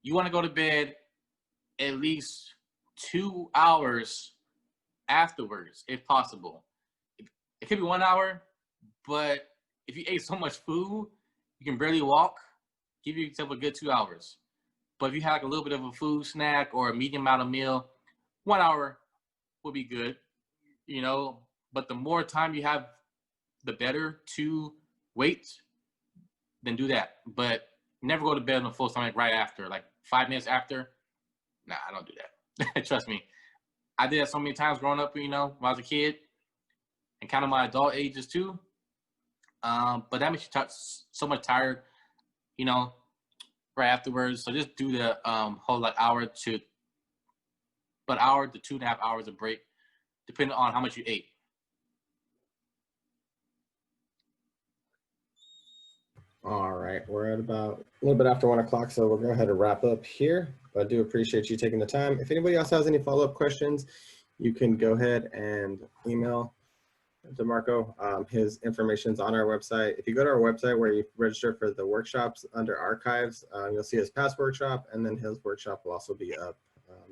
You want to go to bed at least 2 hours afterwards, if possible. It could be 1 hour, but if you ate so much food, you can barely walk, give yourself a good 2 hours. But if you have like a little bit of a food snack or a medium amount of meal, 1 hour would be good, But the more time you have, the better to wait, then do that. But never go to bed on a full stomach right after, like 5 minutes after. Nah, I don't do that. Trust me. I did that so many times growing up, when I was a kid, and kind of my adult ages too. But that makes you so much tired, right afterwards. So just do the whole like hour to 2.5 hours of break, depending on how much you ate. All right, we're at about a little bit after 1 o'clock, so we'll go ahead and wrap up here. But I do appreciate you taking the time. If anybody else has any follow-up questions, you can go ahead and email DeMarco. His information's on our website. If you go to our website where you register for the workshops under archives, you'll see his past workshop, and then his workshop will also be up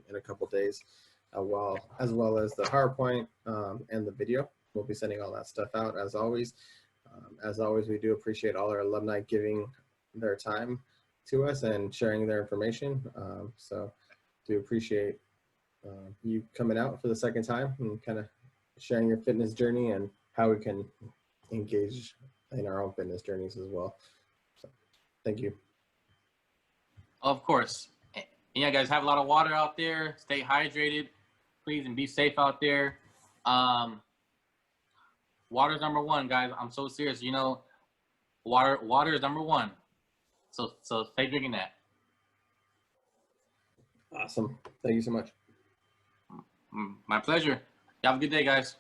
in a couple days, as well as the PowerPoint and the video. We'll be sending all that stuff out as always. As always, we do appreciate all our alumni giving their time to us and sharing their information. So do appreciate you coming out for the second time and kind of sharing your fitness journey and how we can engage in our own fitness journeys as well. So, thank you. Of course. And yeah, guys, have a lot of water out there. Stay hydrated, please, and be safe out there. Water is number one, guys. I'm so serious. Water is number one. So stay drinking that. Awesome. Thank you so much. My pleasure. You have a good day, guys.